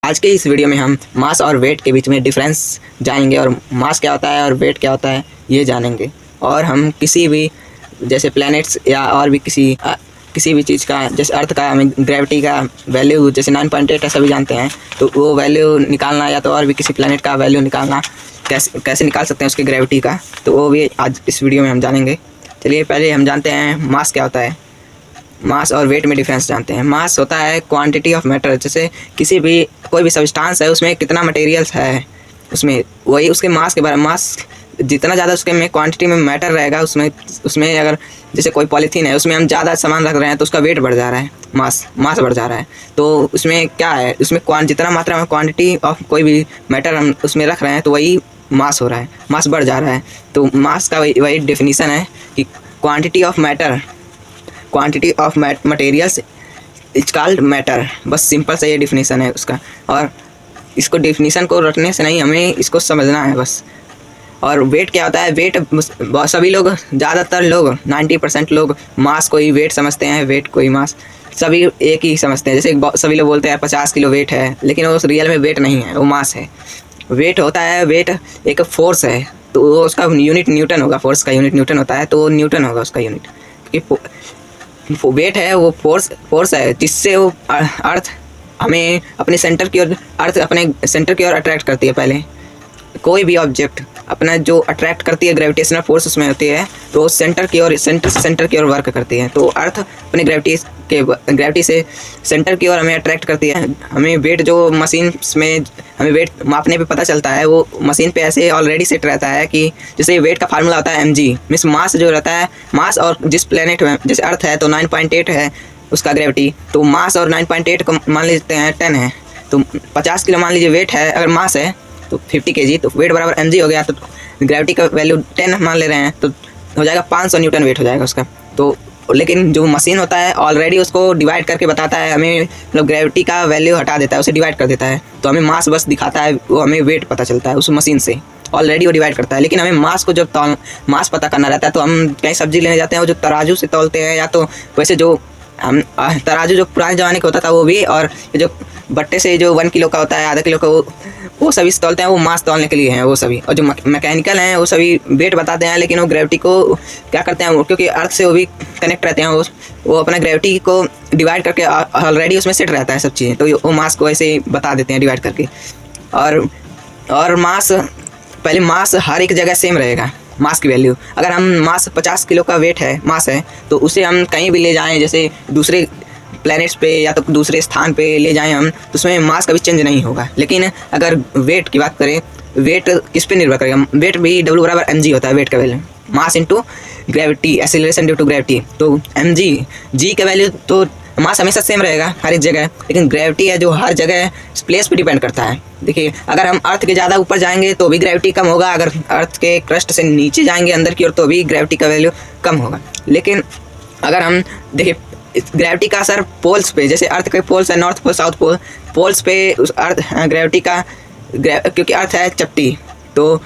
आज के इस वीडियो में हम मास और वेट के बीच में डिफरेंस जानेंगे और मास क्या होता है और वेट क्या होता है ये जानेंगे। और हम किसी भी जैसे प्लैनेट्स या और भी किसी भी चीज़ का जैसे अर्थ का हमें ग्रेविटी का वैल्यू जैसे 9.8 है सभी जानते हैं, तो वो वैल्यू निकालना या तो और भी किसी प्लैनेट का वैल्यू निकालना कैसे निकाल सकते हैं उसकी ग्रेविटी का, तो वो भी आज इस वीडियो में हम जानेंगे। चलिए पहले हम जानते हैं मास क्या होता है। मास और वेट में डिफरेंस जानते हैं। मास होता है क्वांटिटी ऑफ मैटर, जैसे कोई भी सब्सटेंस है उसमें कितना मटेरियल्स है उसमें, वही उसके मास के बारे में। मास जितना ज़्यादा उसके में क्वांटिटी में मैटर रहेगा उसमें अगर जैसे कोई पॉलीथीन है उसमें हम ज़्यादा सामान रख रहे हैं तो उसका वेट बढ़ जा रहा है, मास बढ़ जा रहा है। तो उसमें क्या है, उसमें जितना मात्रा में क्वांटिटी ऑफ कोई भी मैटर हम उसमें रख रहे हैं तो वही मास हो रहा है, मास बढ़ जा रहा है। तो मास का वही डेफिनीसन है कि quantity of materials is called matter. बस सिंपल से ये डिफिनीसन है उसका, और इसको डिफिनीसन को रखने से नहीं, हमें इसको समझना है बस। और वेट क्या होता है, वेट सभी लोग, ज़्यादातर लोग 90% लोग मास को ही वेट समझते हैं, वेट को ही मास, सभी एक ही समझते हैं। जैसे सभी लोग बोलते हैं 50 किलो वेट है, लेकिन वो रियल में वेट नहीं है, वो मास है। वेट होता है, वेट एक फोर्स है, तो वो उसका यूनिट न्यूटन होगा, फोर्स का यूनिट न्यूटन होता है, तो न्यूटन होगा उसका यूनिट। क्योंकि वेट है वो फोर्स है जिससे वो अर्थ हमें अपने सेंटर की ओर, अर्थ अपने सेंटर की ओर अट्रैक्ट करती है। पहले कोई भी ऑब्जेक्ट अपना जो अट्रैक्ट करती है, ग्रेविटेशनल फोर्स उसमें होती है, तो सेंटर से सेंटर की ओर वर्क करती है। तो अर्थ अपने ग्रेविटी से सेंटर की ओर हमें अट्रैक्ट करती है। हमें वेट जो मशीन में हमें वेट मापने पे पता चलता है, वो मशीन पे ऐसे ऑलरेडी सेट रहता है कि जैसे वेट का फार्मूला होता है mg, मीन्स मास जो रहता है, मास और जिस प्लेनेट में जैसे अर्थ है तो 9.8 है उसका ग्रेविटी, तो मास और 9.8 को मान लेते हैं 10 है, तो 50 किलो मान लीजिए वेट है, अगर मास है तो 50 kg, तो वेट बराबर mg हो गया। तो ग्रेविटी का वैल्यू 10 मान ले रहे हैं तो हो जाएगा 500 न्यूटन वेट हो जाएगा उसका। तो लेकिन जो मशीन होता है ऑलरेडी उसको डिवाइड करके बताता है हमें, मतलब ग्रेविटी का वैल्यू हटा देता है, उसे डिवाइड कर देता है, तो हमें मास बस दिखाता है, वो हमें वेट पता चलता है उस मशीन से, ऑलरेडी वो डिवाइड करता है। लेकिन हमें मास को जब मास पता करना रहता है तो हम कहीं सब्जी लेने जाते हैं, वो जो तराजू से तौलते हैं, या तो वैसे जो हम तराजू जो पुराने ज़माने का होता था वो भी, और जो बट्टे से जो 1 किलो का होता है, आधा किलो का, वो सभी तौलते हैं, वो मास तौलने के लिए हैं वो सभी। और जो मैकेनिकल हैं वो सभी वेट बताते हैं, लेकिन वो ग्रेविटी को क्या करते हैं, क्योंकि अर्थ से वो भी कनेक्ट रहते हैं, वो अपना ग्रेविटी को डिवाइड करके ऑलरेडी उसमें सेट रहता है सब चीज़ें, तो वो मास को ऐसे ही बता देते हैं डिवाइड करके। और मास, पहले मास हर एक जगह सेम रहेगा, मास की वैल्यू। अगर हम मास 50 किलो का वेट है, मास है, तो उसे हम कहीं भी ले जाएं, जैसे दूसरे प्लैनेट्स पे या तो दूसरे स्थान पे ले जाएं हम, तो उसमें मास कभी चेंज नहीं होगा। लेकिन अगर वेट की बात करें, वेट किस पे निर्भर करेगा, वेट भी W बराबर mg होता है, वेट का value mass into gravity, acceleration due to gravity. तो जी का वैल्यू, तो मास हमेशा सेम रहेगा हर एक जगह, लेकिन ग्रेविटी है जो हर जगह प्लेस पे डिपेंड करता है। देखिए अगर हम अर्थ के ज़्यादा ऊपर जाएंगे तो भी ग्रेविटी कम होगा, अगर अर्थ के क्रस्ट से नीचे जाएंगे अंदर की ओर तो भी ग्रेविटी का वैल्यू कम होगा। लेकिन अगर हम देखिए ग्रेविटी का असर पोल्स पे, जैसे अर्थ के पोल्स है north pole, south pole, poles पे उस अर्थ ग्रेविटी का क्योंकि अर्थ है चपटी, तो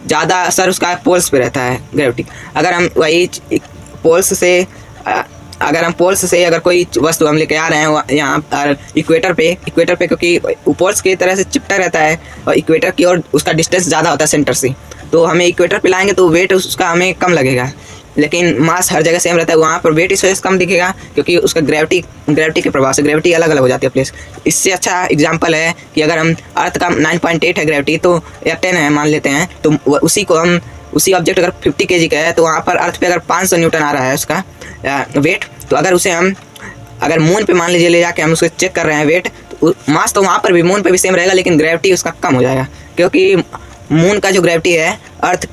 ज़्यादा असर उसका पोल्स पे रहता है ग्रेविटी। अगर हम वही पोल्स से अगर कोई वस्तु हम लेके आ रहे हैं यहाँ इक्वेटर पे, क्योंकि पोल्स की तरह से चिपटा रहता है और इक्वेटर की ओर उसका डिस्टेंस ज़्यादा होता है सेंटर से, तो हमें इक्वेटर पे लाएंगे तो वेट उसका हमें कम लगेगा, लेकिन मास हर जगह सेम रहता है। वहाँ पर वेट इस वजह से कम दिखेगा क्योंकि उसका ग्रेविटी के प्रभाव से ग्रेविटी अलग अलग हो जाती है प्लेस। इससे अच्छा एग्जांपल है कि अगर हम अर्थ का 9.8 है ग्रेविटी, तो या 10 है मान लेते हैं, तो उसी ऑब्जेक्ट अगर 50 kg का है, तो वहाँ पर अर्थ पे अगर 500 न्यूटन आ रहा है उसका वेट, तो अगर उसे हम अगर मून पे मान लीजिए ले जाके हम उसको चेक कर रहे हैं वेट, तो मास तो वहाँ पर भी मून पे भी सेम रहेगा, लेकिन ग्रेविटी उसका कम हो जाएगा, क्योंकि मून का जो ग्रेविटी है अर्थ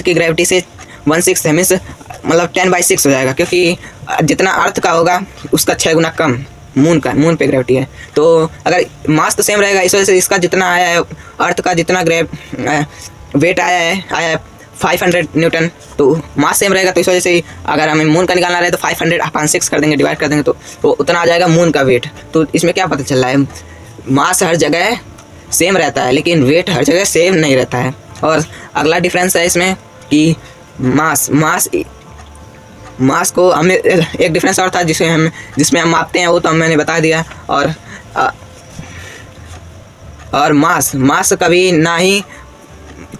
की ग्रेविटी से 1/6 है, मीन्स मतलब 10/6 हो जाएगा, क्योंकि जितना अर्थ का होगा उसका 6 गुना कम मून पे ग्रेविटी है। तो अगर मास तो सेम रहेगा, इस वजह से इसका जितना आया है, अर्थ का जितना वेट आया है 500 न्यूटन, तो मास सेम रहेगा, तो इस वजह से अगर हमें मून का निकालना रहे तो 500/6 कर देंगे, डिवाइड कर देंगे, तो उतना आ जाएगा मून का वेट। तो इसमें क्या पता चल रहा है, मास हर जगह सेम रहता है लेकिन वेट हर जगह सेम नहीं रहता है। और अगला डिफरेंस है इसमें कि मास को हमें एक डिफरेंस और था जिसमें हम मापते हैं, वो तो मैंने बता दिया। और और मास कभी ना ही,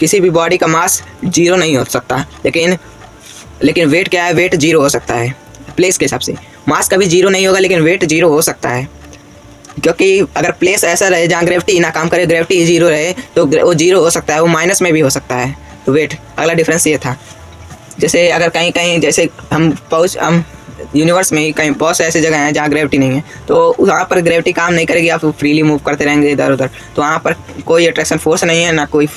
किसी भी बॉडी का मास 0 नहीं हो सकता, लेकिन वेट क्या है, वेट 0 हो सकता है प्लेस के हिसाब से। मास कभी 0 नहीं होगा लेकिन वेट 0 हो सकता है, क्योंकि अगर प्लेस ऐसा रहे जहाँ ग्रेविटी ना काम करे, ग्रेविटी 0 रहे, तो वो 0 हो सकता है, वो माइनस में भी हो सकता है। तो वेट अगला डिफरेंस ये था। जैसे अगर कहीं जैसे हम यूनिवर्स में ही कहीं बहुत से ऐसे जगह हैं जहाँ ग्रेविटी नहीं है, तो वहाँ पर ग्रेविटी काम नहीं करेगी, आप फ्रीली मूव करते रहेंगे इधर उधर, तो वहाँ पर कोई अट्रैक्शन फोर्स नहीं है, ना कोई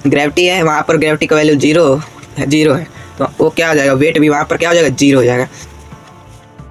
ग्रेविटी है, वहाँ पर ग्रेविटी का वैल्यू 0 है, तो वो क्या हो जाएगा, वेट भी वहाँ पर क्या हो जाएगा, 0 हो जाएगा।